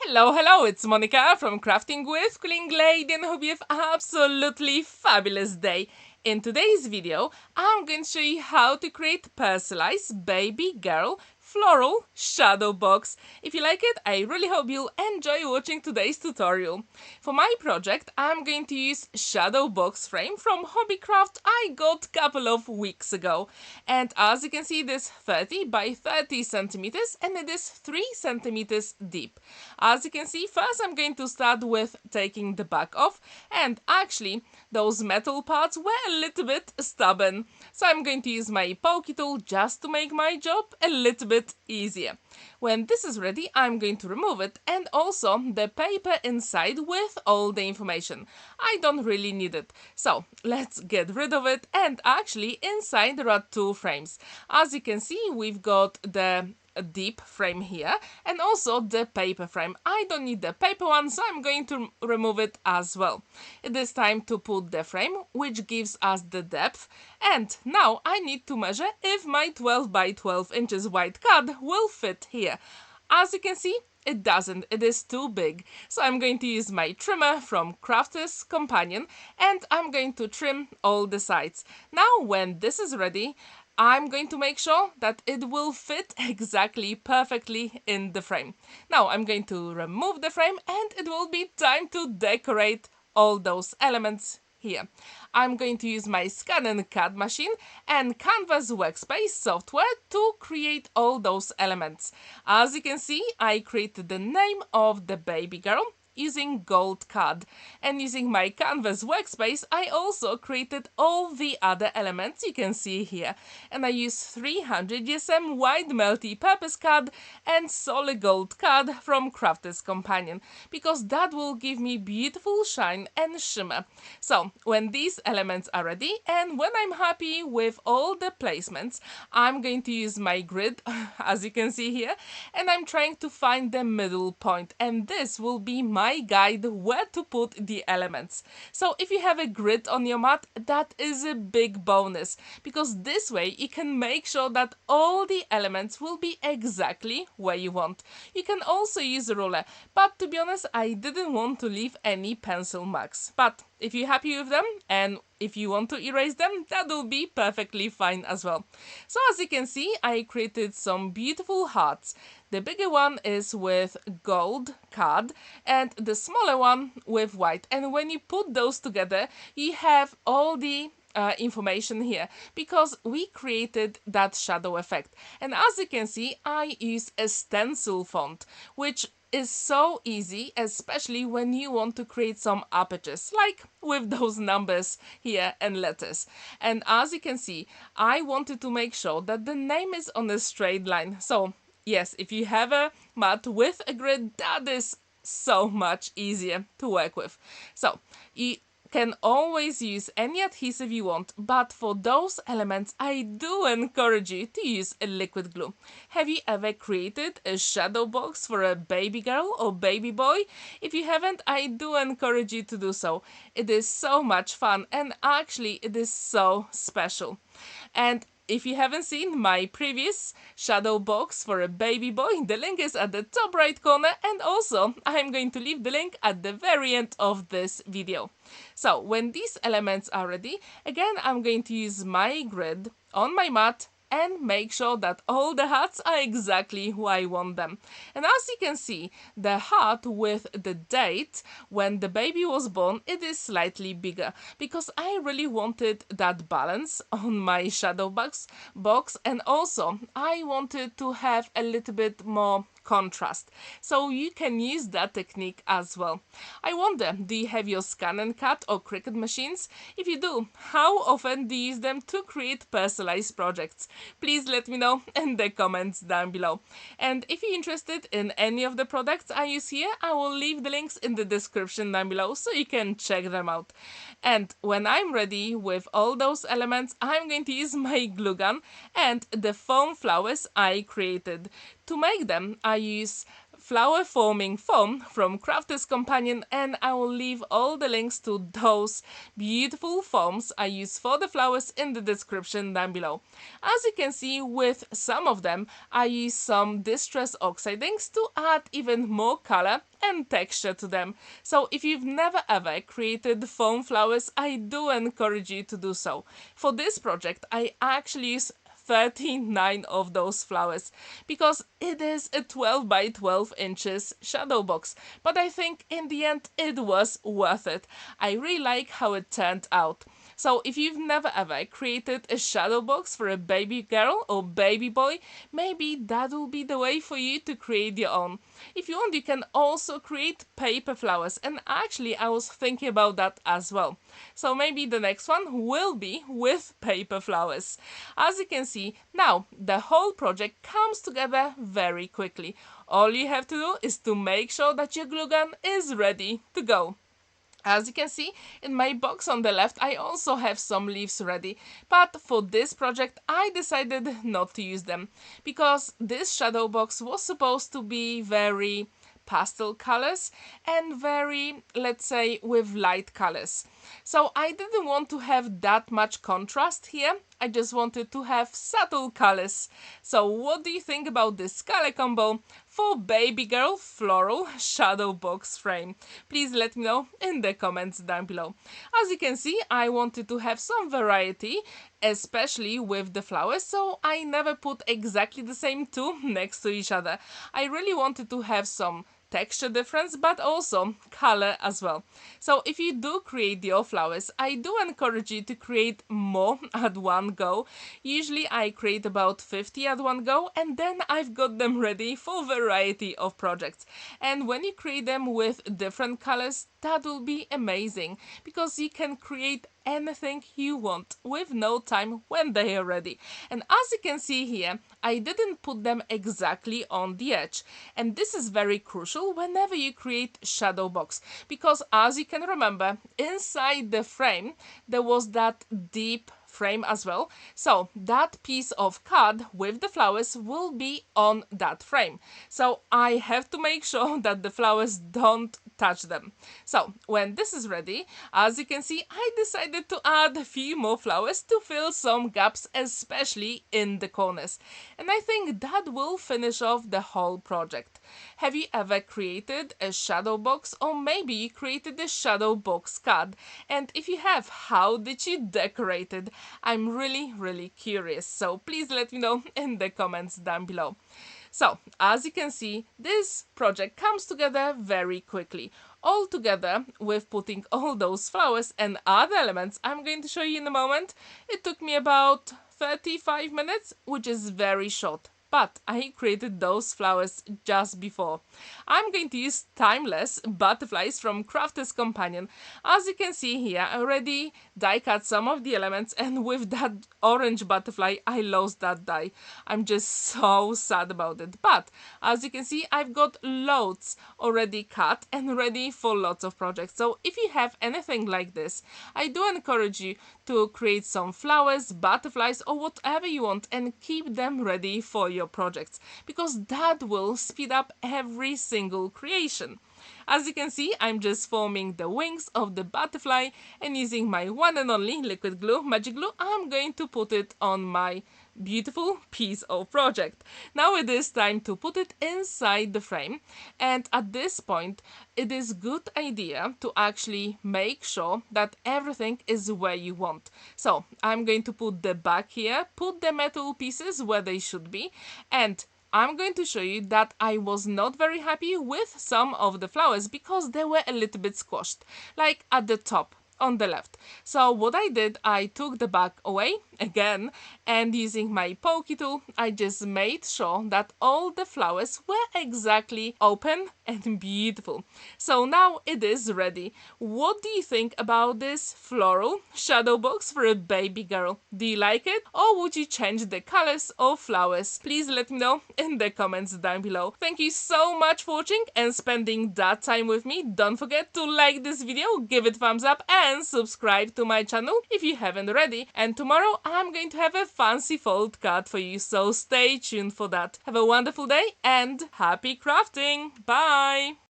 Hello, it's Monica from Crafting with Quilling Lady, and I hope you have an absolutely fabulous day. In today's video, I'm going to show you how to create personalized baby girl floral shadow box. If you like it, I really hope you'll enjoy watching today's tutorial. For my project, I'm going to use shadow box frame from Hobbycraft I got a couple of weeks ago. And as you can see, it is 30 by 30 centimeters and it is 3 centimeters deep. As you can see, first I'm going to start with taking the back off, and actually those metal parts were a little bit stubborn. So I'm going to use my pokey tool just to make my job a little bit easier. When this is ready, I'm going to remove it and also the paper inside with all the information. I don't really need it. So let's get rid of it, and actually inside there are two frames. As you can see, we've got the deep frame here and also the paper frame. I don't need the paper one, so I'm going to remove it as well. It is time to put the frame, which gives us the depth, and now I need to measure if my 12 by 12 inches white card will fit here. As you can see, it doesn't, it is too big. So I'm going to use my trimmer from Crafter's Companion and I'm going to trim all the sides. Now when this is ready, I'm going to make sure that it will fit exactly perfectly in the frame. Now I'm going to remove the frame and it will be time to decorate all those elements here. I'm going to use my ScanNCut machine and Canvas workspace software to create all those elements. As you can see, I created the name of the baby girl using gold card, and using my Canvas workspace I also created all the other elements you can see here, and I use 300 GSM white multi-purpose card and solid gold card from Crafter's Companion, because that will give me beautiful shine and shimmer. So when these elements are ready and when I'm happy with all the placements, I'm going to use my grid as you can see here, and I'm trying to find the middle point, and this will be my guide where to put the elements. So if you have a grid on your mat, that is a big bonus, because this way you can make sure that all the elements will be exactly where you want. You can also use a ruler, but to be honest, I didn't want to leave any pencil marks. But if you're happy with them and if you want to erase them, that will be perfectly fine as well. So as you can see, I created some beautiful hearts. The bigger one is with gold card and the smaller one with white. And when you put those together, you have all the information here, because we created that shadow effect. And as you can see, I use a stencil font, which is so easy, especially when you want to create some apertures, like with those numbers here and letters. And as you can see, I wanted to make sure that the name is on a straight line. So yes, if you have a mat with a grid, that is so much easier to work with. So you can always use any adhesive you want, but for those elements I do encourage you to use a liquid glue. Have you ever created a shadow box for a baby girl or baby boy? If you haven't, I do encourage you to do so. It is so much fun, and actually it is so special. And if you haven't seen my previous shadow box for a baby boy, the link is at the top right corner, and also I'm going to leave the link at the very end of this video. So when these elements are ready, again I'm going to use my grid on my mat and make sure that all the hearts are exactly where I want them. And as you can see, the heart with the date when the baby was born, it is slightly bigger, because I really wanted that balance on my shadow box, and also I wanted to have a little bit more contrast, so you can use that technique as well. I wonder, do you have your ScanNCut or Cricut machines? If you do, how often do you use them to create personalized projects? Please let me know in the comments down below. And if you're interested in any of the products I use here, I will leave the links in the description down below so you can check them out. And when I'm ready with all those elements, I'm going to use my glue gun and the foam flowers I created. To make them, I use flower forming foam from Crafter's Companion, and I will leave all the links to those beautiful foams I use for the flowers in the description down below. As you can see, with some of them I use some distress oxidings to add even more color and texture to them. So if you've never ever created foam flowers, I do encourage you to do so. For this project I actually use 39 of those flowers because it is a 12 by 12 inches shadow box, but I think in the end it was worth it. I really like how it turned out. So if you've never ever created a shadow box for a baby girl or baby boy, maybe that will be the way for you to create your own. If you want, you can also create paper flowers, and actually I was thinking about that as well. So maybe the next one will be with paper flowers. As you can see, now the whole project comes together very quickly. All you have to do is to make sure that your glue gun is ready to go. As you can see, in my box on the left I also have some leaves ready, but for this project I decided not to use them, because this shadow box was supposed to be very pastel colors and very, let's say, with light colors. So I didn't want to have that much contrast here, I just wanted to have subtle colors. So what do you think about this color combo for baby girl floral shadow box frame? Please let me know in the comments down below. As you can see, I wanted to have some variety, especially with the flowers, so I never put exactly the same two next to each other. I really wanted to have some texture difference, but also color as well. So if you do create your flowers, I do encourage you to create more at one go. Usually I create about 50 at one go, and then I've got them ready for variety of projects. And when you create them with different colors, that will be amazing, because you can create anything you want with no time when they are ready. And as you can see here, I didn't put them exactly on the edge, and this is very crucial whenever you create shadow box, because as you can remember, inside the frame there was that deep frame as well, so that piece of card with the flowers will be on that frame, so I have to make sure that the flowers don't touch them. So when this is ready, as you can see, I decided to add a few more flowers to fill some gaps, especially in the corners, and I think that will finish off the whole project. Have you ever created a shadow box, or maybe you created a shadow box card? And if you have, how did you decorate it? I'm really curious, so please let me know in the comments down below. So, as you can see, this project comes together very quickly. All together, with putting all those flowers and other elements I'm going to show you in a moment, it took me about 35 minutes, which is very short. But I created those flowers just before. I'm going to use timeless butterflies from Crafter's Companion. As you can see here, I already die cut some of the elements, and with that orange butterfly I lost that die. I'm just so sad about it. But as you can see, I've got loads already cut and ready for lots of projects. So if you have anything like this, I do encourage you to create some flowers, butterflies, or whatever you want, and keep them ready for your projects, because that will speed up every single creation. As you can see, I'm just forming the wings of the butterfly, and using my one and only liquid glue, magic glue, I'm going to put it on my beautiful piece of project. Now it is time to put it inside the frame, and at this point it is good idea to actually make sure that everything is where you want. So I'm going to put the back here, put the metal pieces where they should be, and I'm going to show you that I was not very happy with some of the flowers because they were a little bit squashed, like at the top on the left. So what I did, I took the back away again, and using my pokey tool, I just made sure that all the flowers were exactly open and beautiful. So now it is ready. What do you think about this floral shadow box for a baby girl? Do you like it, or would you change the colors or flowers? Please let me know in the comments down below. Thank you so much for watching and spending that time with me. Don't forget to like this video, give it a thumbs up, and and subscribe to my channel if you haven't already. And tomorrow I'm going to have a fancy fold cut for you, so stay tuned for that. Have a wonderful day and happy crafting! Bye!